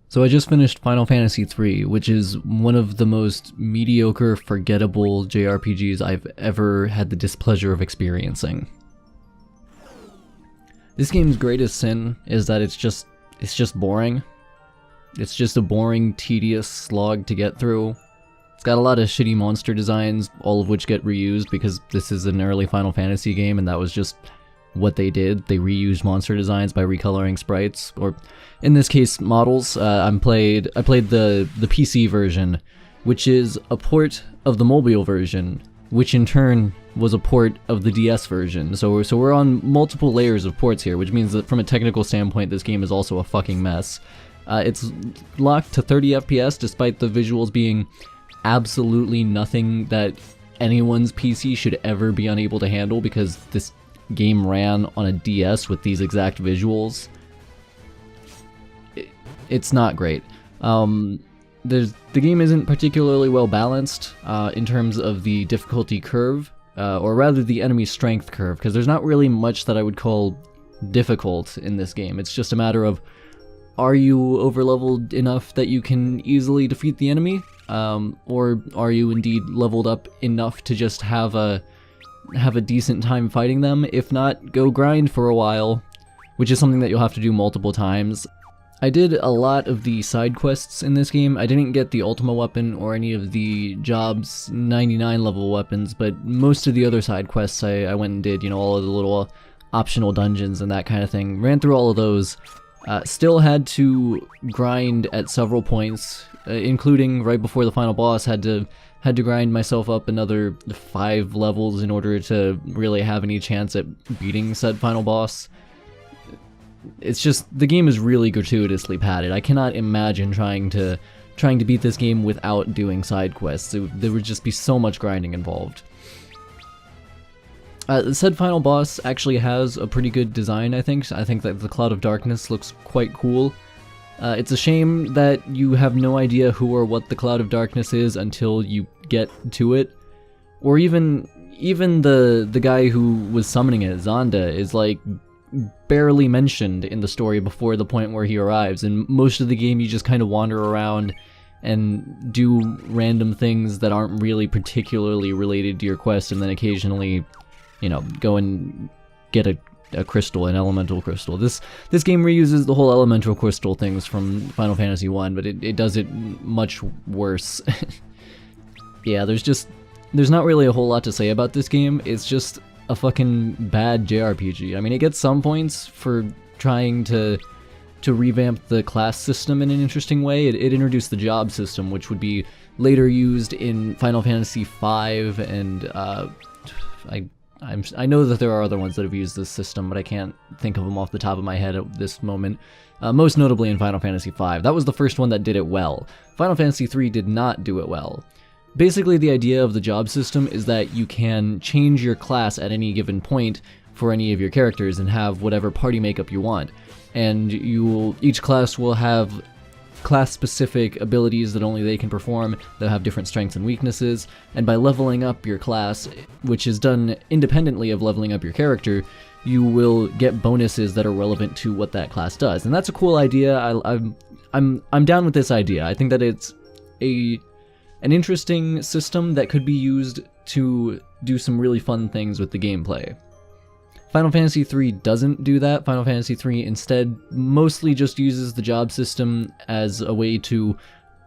So I just finished Final Fantasy III, which is one of the most mediocre, forgettable JRPGs I've ever had the displeasure of experiencing. This game's greatest sin is that it's just boring. It's just a boring, tedious slog to get through. It's got a lot of shitty monster designs, all of which get reused because this is an early Final Fantasy game and that was just what they did. They reused monster designs by recoloring sprites, or in this case, models. I played the PC version, which is a port of the mobile version, which in turn was a port of the DS version. So we're on multiple layers of ports here, which means that from a technical standpoint, this game is also a fucking mess. It's locked to 30 FPS despite the visuals being absolutely nothing that anyone's PC should ever be unable to handle, because this game ran on a DS with these exact visuals. It's not great. The game isn't particularly well balanced in terms of the difficulty curve, or rather the enemy strength curve, because there's not really much that I would call difficult in this game. It's just a matter of, are you overleveled enough that you can easily defeat the enemy, or are you indeed leveled up enough to just have a decent time fighting them? If not, go grind for a while, which is something that you'll have to do multiple times. I did a lot of the side quests in this game. I didn't get the Ultima weapon or any of the Jobs 99 level weapons, but most of the other side quests I went and did, you know, all of the little optional dungeons and that kind of thing. Ran through all of those. Still had to grind at several points, including right before the final boss. Had to grind myself up another 5 levels in order to really have any chance at beating said final boss. It's just, the game is really gratuitously padded. I cannot imagine trying to beat this game without doing side quests. There would just be so much grinding involved. Said final boss actually has a pretty good design, I think. I think that the Cloud of Darkness looks quite cool. It's a shame that you have no idea who or what the Cloud of Darkness is until you get to it. Or even the guy who was summoning it, Zonda, is like barely mentioned in the story before the point where he arrives. And most of the game you just kind of wander around and do random things that aren't really particularly related to your quest, and then occasionally, you know, go and get a crystal, an elemental crystal. This game reuses the whole elemental crystal things from Final Fantasy 1, but it does it much worse. Yeah, there's not really a whole lot to say about this game. It's just a fucking bad JRPG. I mean, it gets some points for trying to revamp the class system in an interesting way. It introduced the job system, which would be later used in Final Fantasy V, and I know that there are other ones that have used this system, but I can't think of them off the top of my head at this moment. Most notably in Final Fantasy V. That was the first one that did it well. Final Fantasy III did not do it well. Basically, the idea of the job system is that you can change your class at any given point for any of your characters and have whatever party makeup you want. And each class will have class-specific abilities that only they can perform. They'll have different strengths and weaknesses, and by leveling up your class, which is done independently of leveling up your character, you will get bonuses that are relevant to what that class does. And that's a cool idea. I'm down with this idea. I think that it's an interesting system that could be used to do some really fun things with the gameplay. Final Fantasy III doesn't do that. Final Fantasy III instead mostly just uses the job system as a way to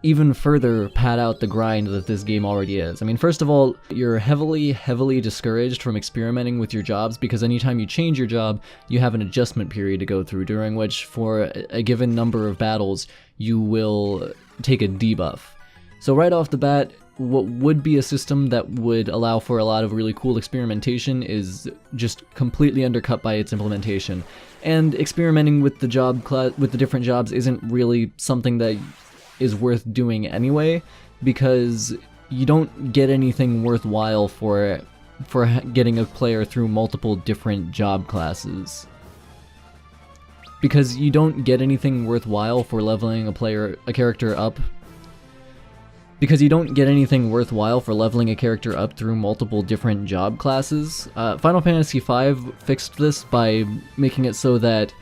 even further pad out the grind that this game already is. I mean, first of all, you're heavily discouraged from experimenting with your jobs, because anytime you change your job, you have an adjustment period to go through, during which, for a given number of battles, you will take a debuff. So right off the bat, what would be a system that would allow for a lot of really cool experimentation is just completely undercut by its implementation. And experimenting with the different jobs isn't really something that is worth doing anyway, because you don't get anything worthwhile for getting a player through multiple different job classes. Because you don't get anything worthwhile for leveling a character up because you don't get anything worthwhile for leveling a character up through multiple different job classes. Final Fantasy V fixed this by making it so that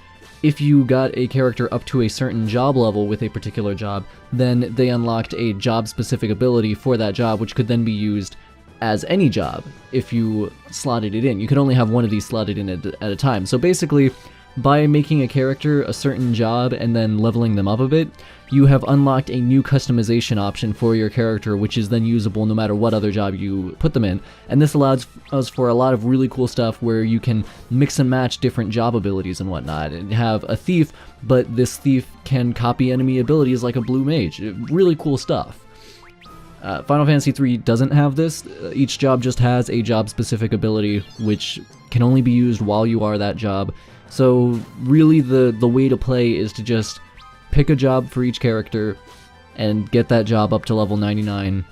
if you got a character up to a certain job level with a particular job, then they unlocked a job-specific ability for that job, which could then be used as any job if you slotted it in. You could only have one of these slotted in at a time. So basically, by making a character a certain job and then leveling them up a bit, you have unlocked a new customization option for your character, which is then usable no matter what other job you put them in. And this allows us for a lot of really cool stuff where you can mix and match different job abilities and whatnot, and have a thief, but this thief can copy enemy abilities like a blue mage. Really cool stuff. Final Fantasy III doesn't have this. Each job just has a job-specific ability, which can only be used while you are that job. So really the way to play is to just pick a job for each character and get that job up to level 99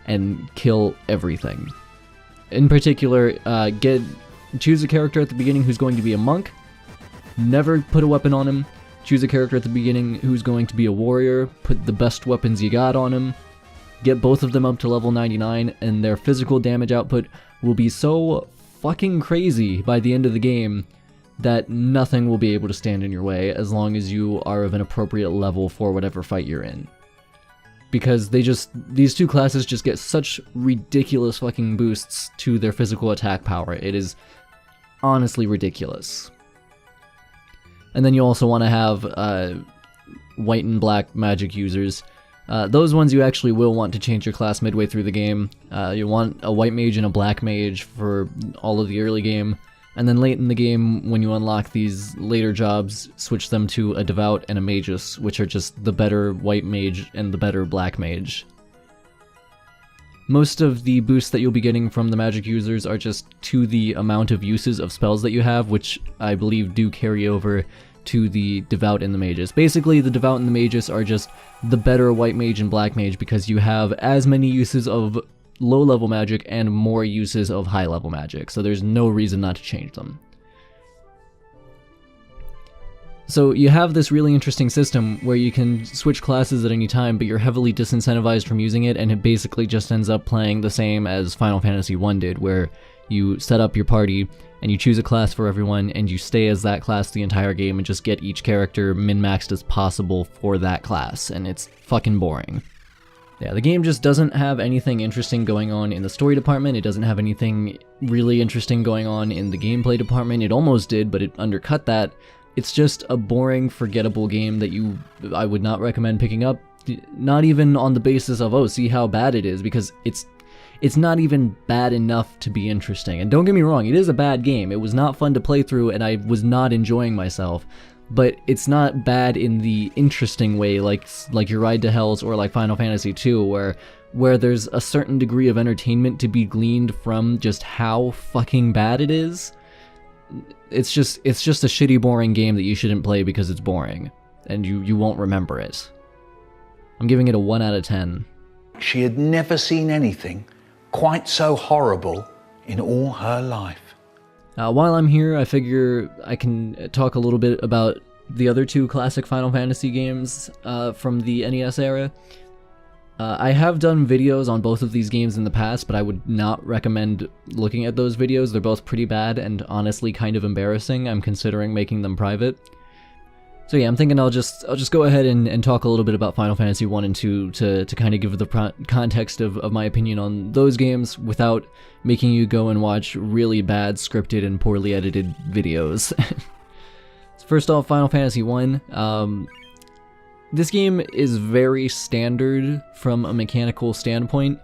and kill everything. In particular, choose a character at the beginning who's going to be a monk. Never put a weapon on him. Choose a character at the beginning who's going to be a warrior. Put the best weapons you got on him. Get both of them up to level 99, and their physical damage output will be so fucking crazy by the end of the game that nothing will be able to stand in your way as long as you are of an appropriate level for whatever fight you're in. Because these two classes just get such ridiculous fucking boosts to their physical attack power. It is honestly ridiculous. And then you also want to have white and black magic users. Those ones you actually will want to change your class midway through the game. You want a white mage and a black mage for all of the early game. And then late in the game, when you unlock these later jobs, switch them to a Devout and a Magus, which are just the better white mage and the better black mage. Most of the boosts that you'll be getting from the magic users are just to the amount of uses of spells that you have, which I believe do carry over to the Devout and the Magus. Basically, the Devout and the Magus are just the better white mage and black mage because you have as many uses of low-level magic and more uses of high-level magic, so there's no reason not to change them. So you have this really interesting system where you can switch classes at any time, but you're heavily disincentivized from using it, and it basically just ends up playing the same as Final Fantasy I did, where you set up your party, and you choose a class for everyone, and you stay as that class the entire game and just get each character min-maxed as possible for that class, and it's fucking boring. Yeah, the game just doesn't have anything interesting going on in the story department. It doesn't have anything really interesting going on in the gameplay department. It almost did, but it undercut that. It's just a boring, forgettable game that I would not recommend picking up, not even on the basis of, oh, see how bad it is, because it's not even bad enough to be interesting. And don't get me wrong, it is a bad game. It was not fun to play through, and I was not enjoying myself. But it's not bad in the interesting way, like your Ride to Hells or like Final Fantasy II, where there's a certain degree of entertainment to be gleaned from just how fucking bad it is. It's just a shitty, boring game that you shouldn't play because it's boring, and you won't remember it. I'm giving it a 1 out of 10. She had never seen anything quite so horrible in all her life. While I'm here, I figure I can talk a little bit about the other two classic Final Fantasy games from the NES era. I have done videos on both of these games in the past, but I would not recommend looking at those videos. They're both pretty bad and honestly kind of embarrassing. I'm considering making them private. So yeah, I'm thinking I'll just go ahead and talk a little bit about Final Fantasy 1 and 2 to kind of give the context of my opinion on those games without making you go and watch really bad scripted and poorly edited videos. First off, Final Fantasy 1. This game is very standard from a mechanical standpoint,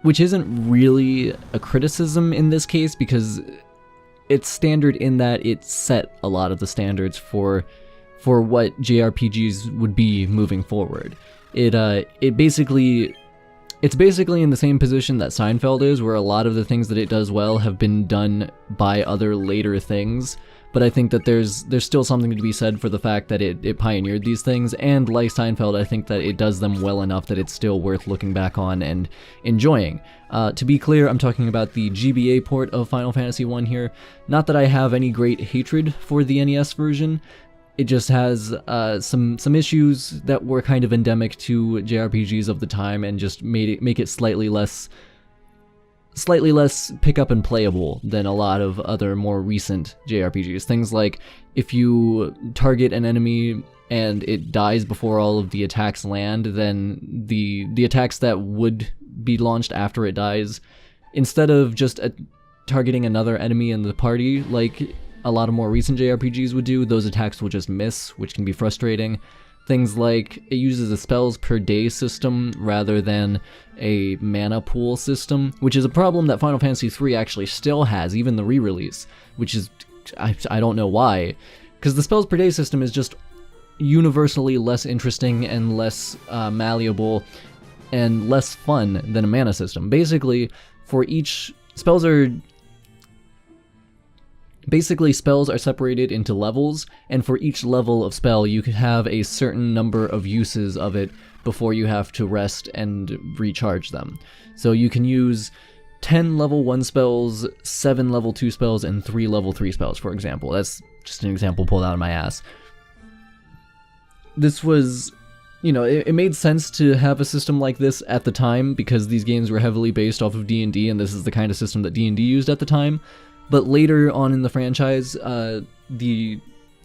which isn't really a criticism in this case because it's standard in that it set a lot of the standards for what JRPGs would be moving forward. It's basically in the same position that Seinfeld is, where a lot of the things that it does well have been done by other later things, but I think that there's still something to be said for the fact that it pioneered these things, and like Seinfeld, I think that it does them well enough that it's still worth looking back on and enjoying. To be clear, I'm talking about the GBA port of Final Fantasy 1 here. Not that I have any great hatred for the NES version. It just has some issues that were kind of endemic to JRPGs of the time and just make it slightly less slightly less pick up and playable than a lot of other more recent JRPGs. Things like if you target an enemy and it dies before all of the attacks land, then the attacks that would be launched after it dies, instead of just targeting another enemy in the party like a lot of more recent JRPGs would do, those attacks will just miss, which can be frustrating. Things like it uses a spells per day system rather than a mana pool system, which is a problem that Final Fantasy III actually still has, even the re-release, which is, I don't know why, because the spells per day system is just universally less interesting and less malleable and less fun than a mana system. Basically, spells are separated into levels, and for each level of spell you can have a certain number of uses of it before you have to rest and recharge them. So you can use 10 level 1 spells, 7 level 2 spells, and 3 level 3 spells, for example. That's just an example pulled out of my ass. This was, it made sense to have a system like this at the time because these games were heavily based off of D&D, and this is the kind of system that D&D used at the time. But later on in the franchise, the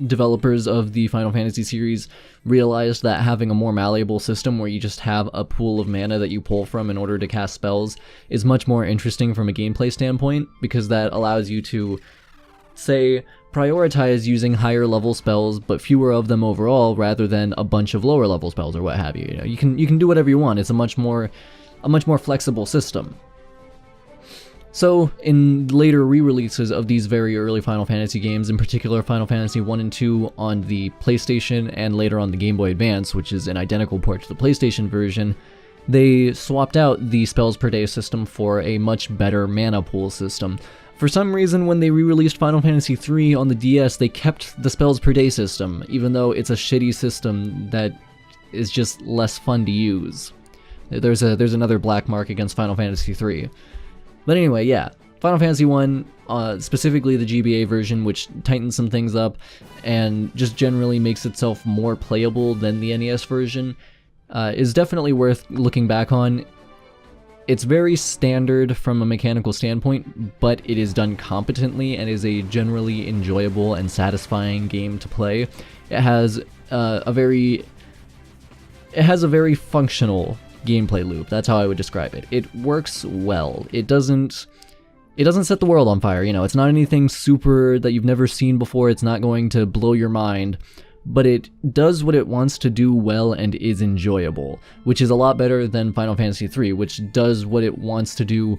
developers of the Final Fantasy series realized that having a more malleable system where you just have a pool of mana that you pull from in order to cast spells is much more interesting from a gameplay standpoint, because that allows you to, say, prioritize using higher level spells but fewer of them overall rather than a bunch of lower level spells or what have you. You can do whatever you want. It's a much more flexible system. So, in later re-releases of these very early Final Fantasy games, in particular Final Fantasy 1 and 2 on the PlayStation and later on the Game Boy Advance, which is an identical port to the PlayStation version, they swapped out the spells per day system for a much better mana pool system. For some reason, when they re-released Final Fantasy III on the DS, they kept the spells per day system, even though it's a shitty system that is just less fun to use. There's another black mark against Final Fantasy III. But anyway, yeah, Final Fantasy 1, specifically the GBA version, which tightens some things up and just generally makes itself more playable than the NES version, is definitely worth looking back on. It's very standard from a mechanical standpoint, but it is done competently and is a generally enjoyable and satisfying game to play. It has a very functional gameplay loop. That's how I would describe it. It works well. It doesn't set the world on fire, it's not anything super that you've never seen before. It's not going to blow your mind, but it does what it wants to do well and is enjoyable, which is a lot better than Final Fantasy III, which does what it wants to do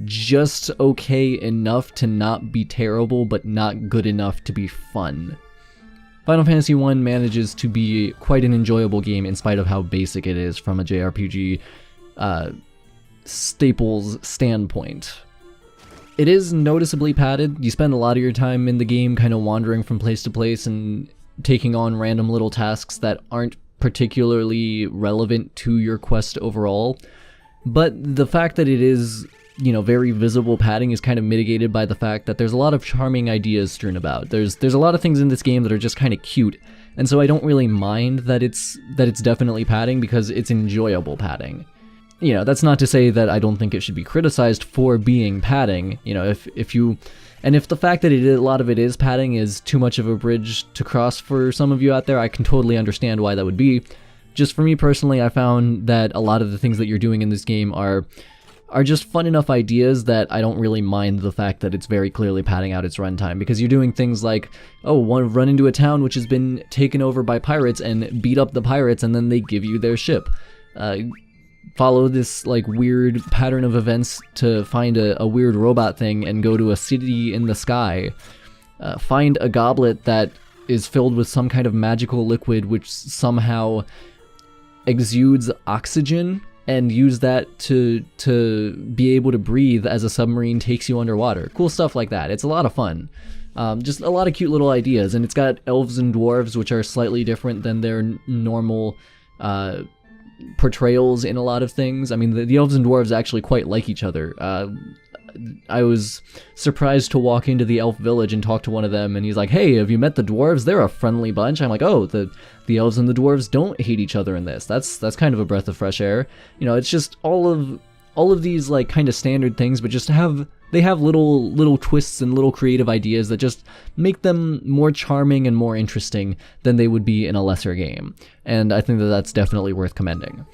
just okay enough to not be terrible, but not good enough to be fun. Final Fantasy I manages to be quite an enjoyable game in spite of how basic it is from a JRPG staples standpoint. It is noticeably padded. You spend a lot of your time in the game kind of wandering from place to place and taking on random little tasks that aren't particularly relevant to your quest overall. But the fact that it is, very visible padding is kind of mitigated by the fact that there's a lot of charming ideas strewn about. There's a lot of things in this game that are just kind of cute, and so I don't really mind that it's definitely padding because it's enjoyable padding. That's not to say that I don't think it should be criticized for being padding. If the fact that a lot of it is padding is too much of a bridge to cross for some of you out there, I can totally understand why that would be. Just for me personally, I found that a lot of the things that you're doing in this game are just fun enough ideas that I don't really mind the fact that it's very clearly padding out its runtime, because you're doing things like, run into a town which has been taken over by pirates and beat up the pirates, and then they give you their ship. Follow this weird pattern of events to find a weird robot thing and go to a city in the sky. Find a goblet that is filled with some kind of magical liquid which somehow exudes oxygen, and use that to be able to breathe as a submarine takes you underwater. Cool stuff like that. It's a lot of fun. Just a lot of cute little ideas, and it's got elves and dwarves, which are slightly different than their normal portrayals in a lot of things. I mean, the elves and dwarves actually quite like each other. I was surprised to walk into the elf village and talk to one of them, and he's like, "Hey, have you met the dwarves? They're a friendly bunch." I'm like, "Oh, the elves and the dwarves don't hate each other in this. That's kind of a breath of fresh air." It's just all all of these like kind of standard things, but just they have little twists and little creative ideas that just make them more charming and more interesting than they would be in a lesser game. And I think that that's definitely worth commending.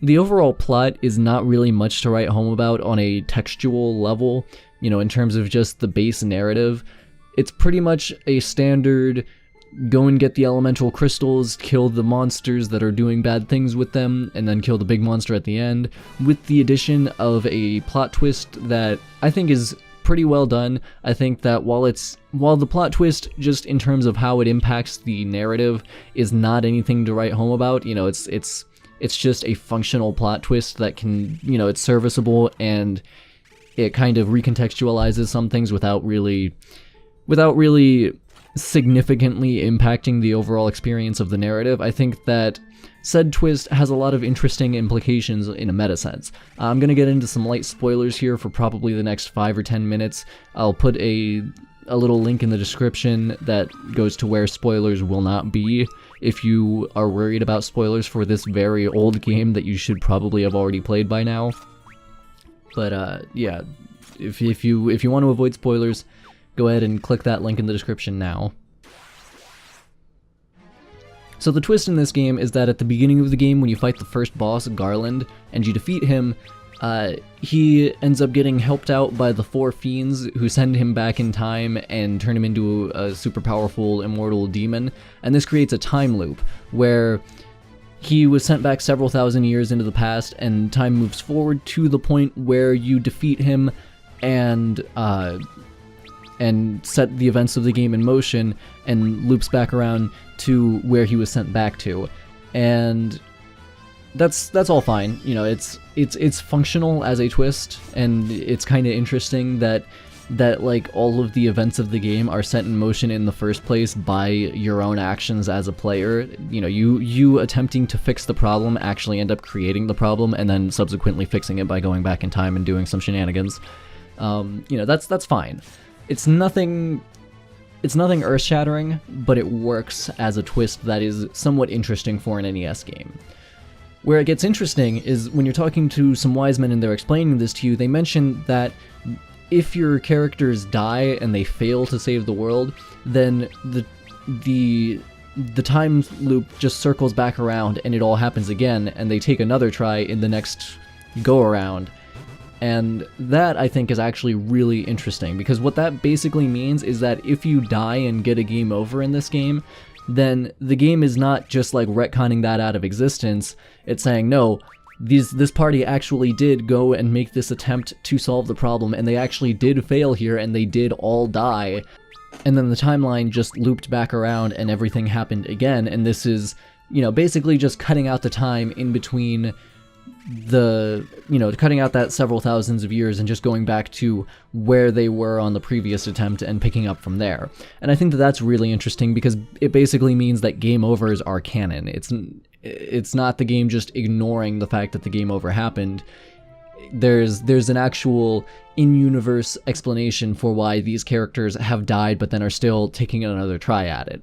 The overall plot is not really much to write home about on a textual level, in terms of just the base narrative. It's pretty much a standard go and get the elemental crystals, kill the monsters that are doing bad things with them, and then kill the big monster at the end, with the addition of a plot twist that I think is pretty well done. I think that while the plot twist, just in terms of how it impacts the narrative, is not anything to write home about, it's just a functional plot twist that can, it's serviceable, and it kind of recontextualizes some things without really significantly impacting the overall experience of the narrative. I think that said twist has a lot of interesting implications in a meta sense. I'm going to get into some light spoilers here for probably the next 5 or 10 minutes. I'll put a little link in the description that goes to where spoilers will not be if you are worried about spoilers for this very old game that you should probably have already played by now. But yeah, if you want to avoid spoilers, go ahead and click that link in the description now. So the twist in this game is that at the beginning of the game, when you fight the first boss, Garland, and you defeat him, he ends up getting helped out by the 4 fiends who send him back in time and turn him into a super powerful immortal demon. And this creates a time loop where he was sent back several thousand years into the past, and time moves forward to the point where you defeat him and set the events of the game in motion, and loops back around to where he was sent back to. And that's all fine. It's functional as a twist, and it's kind of interesting that like all of the events of the game are set in motion in the first place by your own actions as a player. You attempting to fix the problem actually end up creating the problem, and then subsequently fixing it by going back in time and doing some shenanigans. That's fine. It's nothing earth-shattering, but it works as a twist that is somewhat interesting for an NES game. Where it gets interesting is when you're talking to some wise men and they're explaining this to you, they mention that if your characters die and they fail to save the world, then the time loop just circles back around and it all happens again, and they take another try in the next go-around. And that, I think, is actually really interesting, because what that basically means is that if you die and get a game over in this game, then the game is not just like retconning that out of existence. It's saying, no, this party actually did go and make this attempt to solve the problem, and they actually did fail here, and they did all die. And then the timeline just looped back around and everything happened again, and this is, basically just cutting out the time in between cutting out that several thousands of years and just going back to where they were on the previous attempt and picking up from there. And I think that that's really interesting, because it basically means that game overs are canon. It's not the game just ignoring the fact that the game over happened. There's an actual in-universe explanation for why these characters have died but then are still taking another try at it.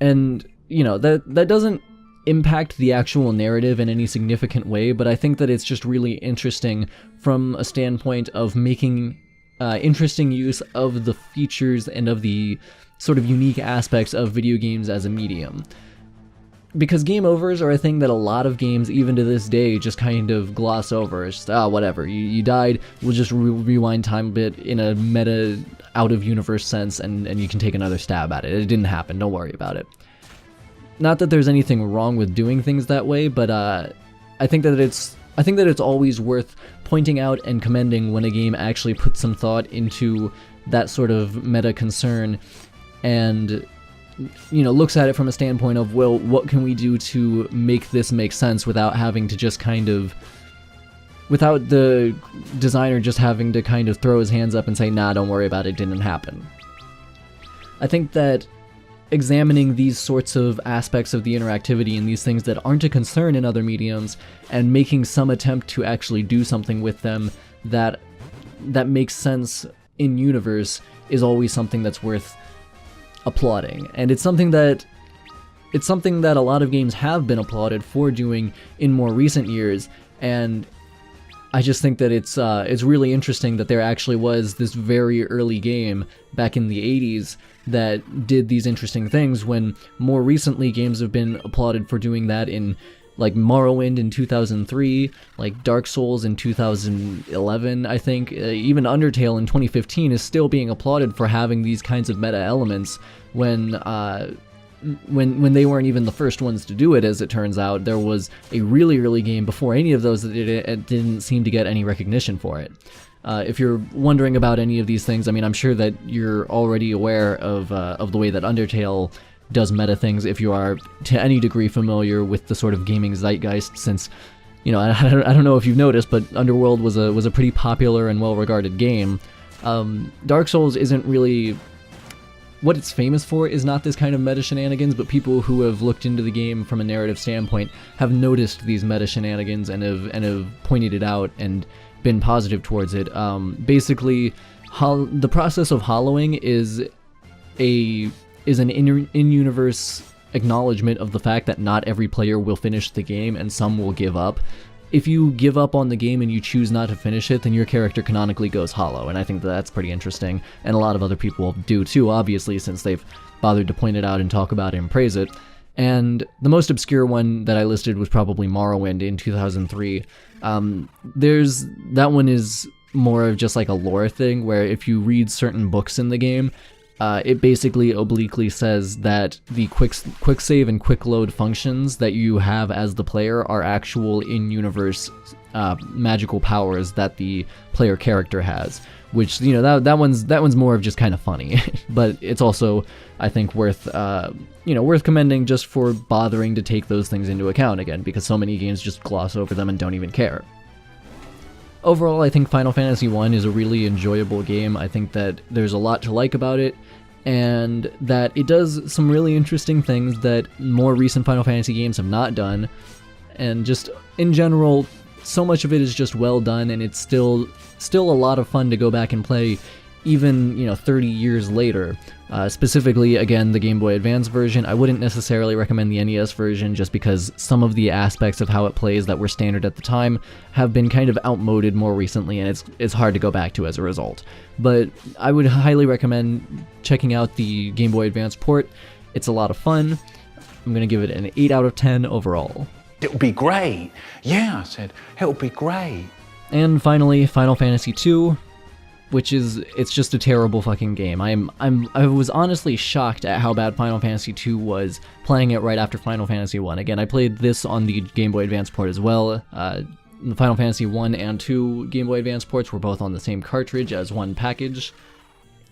And, that doesn't impact the actual narrative in any significant way, but I think that it's just really interesting from a standpoint of making interesting use of the features and of the sort of unique aspects of video games as a medium. Because game overs are a thing that a lot of games, even to this day, just kind of gloss over. It's just, whatever, you died, we'll just rewind time a bit in a meta, out-of-universe sense, and you can take another stab at it. It didn't happen, don't worry about it. Not that there's anything wrong with doing things that way, but I think that it's always worth pointing out and commending when a game actually puts some thought into that sort of meta concern, and looks at it from a standpoint of, well, what can we do to make this make sense without having to just without the designer just having to kind of throw his hands up and say, nah, don't worry about it, didn't happen. I think that examining these sorts of aspects of the interactivity and these things that aren't a concern in other mediums, and making some attempt to actually do something with them that makes sense in universe, is always something that's worth applauding. And it's something that a lot of games have been applauded for doing in more recent years, and I just think that it's really interesting that there actually was this very early game back in the 80s that did these interesting things, when more recently games have been applauded for doing that in like Morrowind in 2003, like Dark Souls in 2011, I think. Even Undertale in 2015 is still being applauded for having these kinds of meta elements when they weren't even the first ones to do it, as it turns out. There was a really early game before any of those that did it, and didn't seem to get any recognition for it. If you're wondering about any of these things, I mean, I'm sure that you're already aware of the way that Undertale does meta things, if you are to any degree familiar with the sort of gaming zeitgeist, since, you know, I don't know if you've noticed, but Underworld was a pretty popular and well-regarded game. Dark Souls isn't really... What it's famous for is not this kind of meta shenanigans, but people who have looked into the game from a narrative standpoint have noticed these meta shenanigans and have pointed it out and been positive towards it. Basically, the process of hollowing is an in-universe acknowledgement of the fact that not every player will finish the game and some will give up. If you give up on the game and you choose not to finish it, then your character canonically goes hollow, and I think that's pretty interesting, and a lot of other people do too, obviously, since they've bothered to point it out and talk about it and praise it. And the most obscure one that I listed was probably Morrowind in 2003. That one is more of just like a lore thing, where if you read certain books in the game, it basically obliquely says that the quick save and quick load functions that you have as the player are actual in-universe magical powers that the player character has, which, you know, that one's more of just kind of funny, but it's also, I think, worth commending just for bothering to take those things into account again, because so many games just gloss over them and don't even care. Overall, I think Final Fantasy I is a really enjoyable game. I think that there's a lot to like about it, and that it does some really interesting things that more recent Final Fantasy games have not done, and just, in general, so much of it is just well done, and it's still a lot of fun to go back and play, even, you know, 30 years later. Specifically, again, the Game Boy Advance version. I wouldn't necessarily recommend the NES version, just because some of the aspects of how it plays that were standard at the time have been kind of outmoded more recently, and it's hard to go back to as a result. But I would highly recommend checking out the Game Boy Advance port. It's a lot of fun. I'm going to give it an 8 out of 10 overall. It'll be great. Yeah, I said, it'll be great. And finally, Final Fantasy II, which is, it's just a terrible fucking game. I was honestly shocked at how bad Final Fantasy II was, playing it right after Final Fantasy I. Again, I played this on the Game Boy Advance port as well. The Final Fantasy I and II Game Boy Advance ports were both on the same cartridge as one package.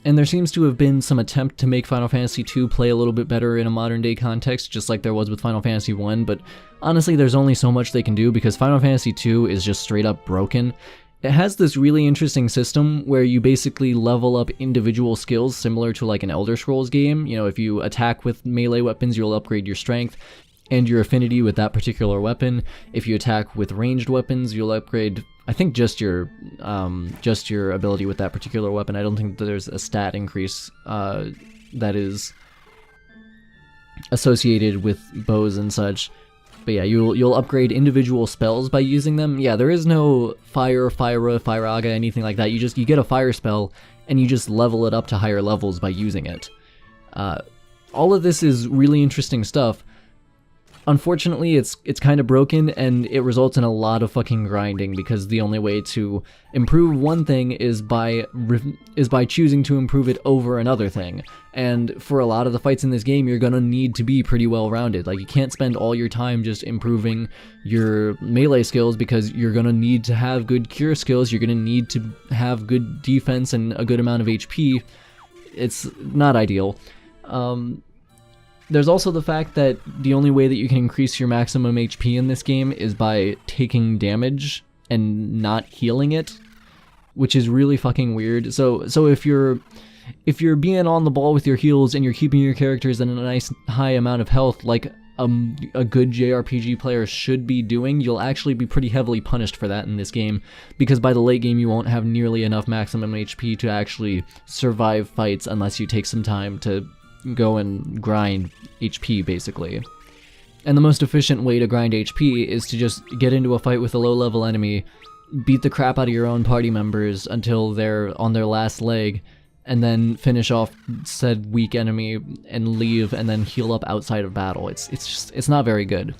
And there seems to have been some attempt to make Final Fantasy II play a little bit better in a modern day context, just like there was with Final Fantasy I, but honestly there's only so much they can do, because Final Fantasy II is just straight up broken. It has this really interesting system where you basically level up individual skills similar to like an Elder Scrolls game. You know, if you attack with melee weapons, you'll upgrade your strength and your affinity with that particular weapon. If you attack with ranged weapons, you'll upgrade, I think, just your ability with that particular weapon. I don't think that there's a stat increase that is associated with bows and such. But yeah, you'll upgrade individual spells by using them. Yeah, there is no fire, Firaga, anything like that. You get a fire spell, and you just level it up to higher levels by using it. All of this is really interesting stuff. Unfortunately, it's kind of broken, and it results in a lot of fucking grinding, because the only way to improve one thing is by choosing to improve it over another thing. And for a lot of the fights in this game, you're gonna need to be pretty well-rounded. Like, you can't spend all your time just improving your melee skills, because you're gonna need to have good cure skills, you're gonna need to have good defense and a good amount of HP. It's not ideal. There's also the fact that the only way that you can increase your maximum HP in this game is by taking damage and not healing it, which is really fucking weird. So if you're being on the ball with your heals and you're keeping your characters in a nice high amount of health, like a good JRPG player should be doing, you'll actually be pretty heavily punished for that in this game, because by the late game you won't have nearly enough maximum HP to actually survive fights unless you take some time to go and grind HP, basically. And the most efficient way to grind HP is to just get into a fight with a low-level enemy, beat the crap out of your own party members until they're on their last leg, and then finish off said weak enemy and leave and then heal up outside of battle. It's not very good.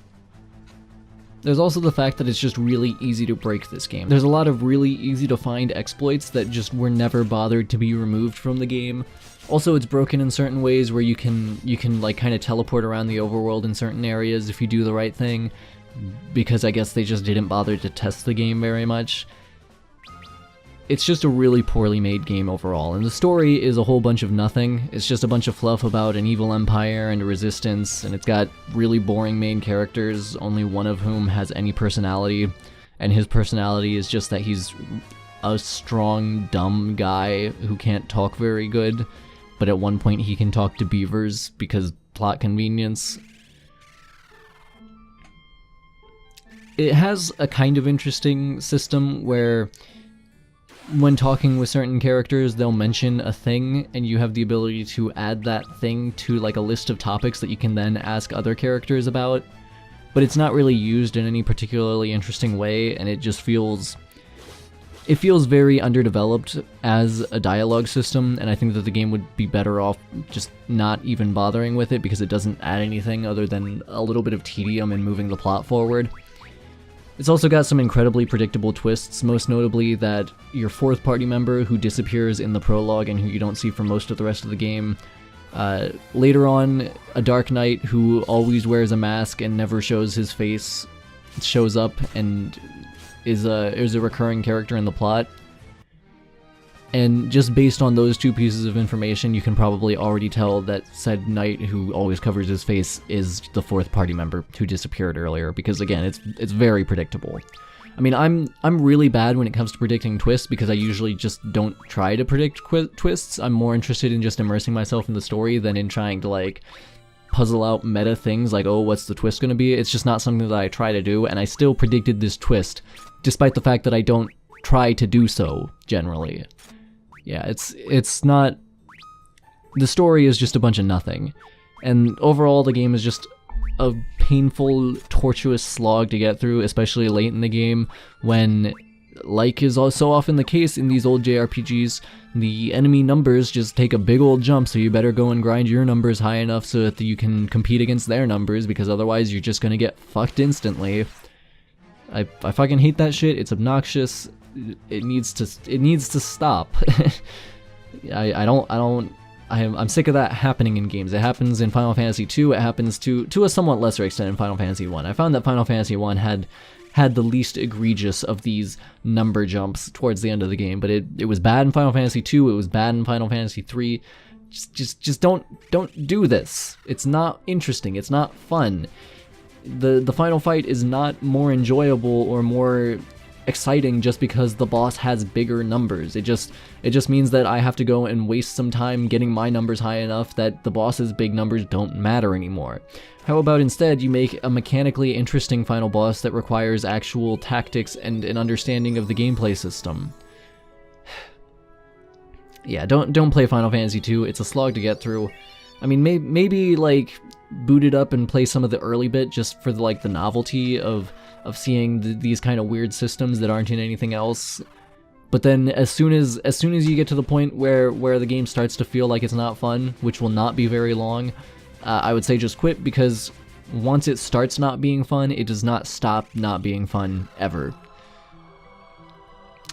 There's also the fact that it's just really easy to break this game. There's a lot of really easy to find exploits that just were never bothered to be removed from the game. Also, it's broken in certain ways where you can like kind of teleport around the overworld in certain areas if you do the right thing, because I guess they just didn't bother to test the game very much. It's just a really poorly made game overall, and the story is a whole bunch of nothing. It's just a bunch of fluff about an evil empire and a resistance, and it's got really boring main characters, only one of whom has any personality, and his personality is just that he's a strong, dumb guy who can't talk very good, but at one point he can talk to beavers because plot convenience. It has a kind of interesting system where when talking with certain characters, they'll mention a thing, and you have the ability to add that thing to like a list of topics that you can then ask other characters about. But it's not really used in any particularly interesting way, and it just feels very underdeveloped as a dialogue system, and I think that the game would be better off just not even bothering with it because it doesn't add anything other than a little bit of tedium in moving the plot forward. It's also got some incredibly predictable twists, most notably that your fourth party member who disappears in the prologue and who you don't see for most of the rest of the game. Later on, a Dark Knight who always wears a mask and never shows his face shows up and is a recurring character in the plot. And just based on those two pieces of information, you can probably already tell that said knight who always covers his face is the fourth party member who disappeared earlier, because again, it's very predictable. I mean, I'm really bad when it comes to predicting twists because I usually just don't try to predict twists. I'm more interested in just immersing myself in the story than in trying to like puzzle out meta things like, oh, what's the twist going to be? It's just not something that I try to do, and I still predicted this twist, despite the fact that I don't try to do so generally. Yeah, it's not... The story is just a bunch of nothing. And overall, the game is just a painful, tortuous slog to get through, especially late in the game, when, like is so often the case in these old JRPGs, the enemy numbers just take a big old jump, so you better go and grind your numbers high enough so that you can compete against their numbers, because otherwise you're just gonna get fucked instantly. I fucking hate that shit. It's obnoxious. It needs to stop. I'm sick of that happening in games. It happens in Final Fantasy II. It happens to a somewhat lesser extent in Final Fantasy I. I found that Final Fantasy I had the least egregious of these number jumps towards the end of the game, but it was bad in Final Fantasy II. It was bad in Final Fantasy III. Just don't do this. It's not interesting. It's not fun. The final fight is not more enjoyable or more exciting just because the boss has bigger numbers. It just means that I have to go and waste some time getting my numbers high enough that the boss's big numbers don't matter anymore. How about instead you make a mechanically interesting final boss that requires actual tactics and an understanding of the gameplay system? Yeah, don't play Final Fantasy II. It's a slog to get through. I mean, maybe like boot it up and play some of the early bit just for the novelty of seeing these kind of weird systems that aren't in anything else. But then as soon as you get to the point where the game starts to feel like it's not fun, which will not be very long, I would say just quit, because once it starts not being fun, it does not stop not being fun ever.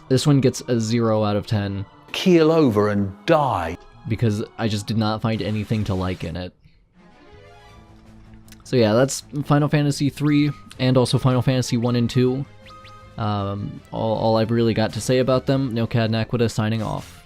This one gets a 0 out of 10. Keel over and die. Because I just did not find anything to like in it. So yeah, that's Final Fantasy III, and also Final Fantasy 1 and 2. All I've really got to say about them. Nocad Naquita signing off.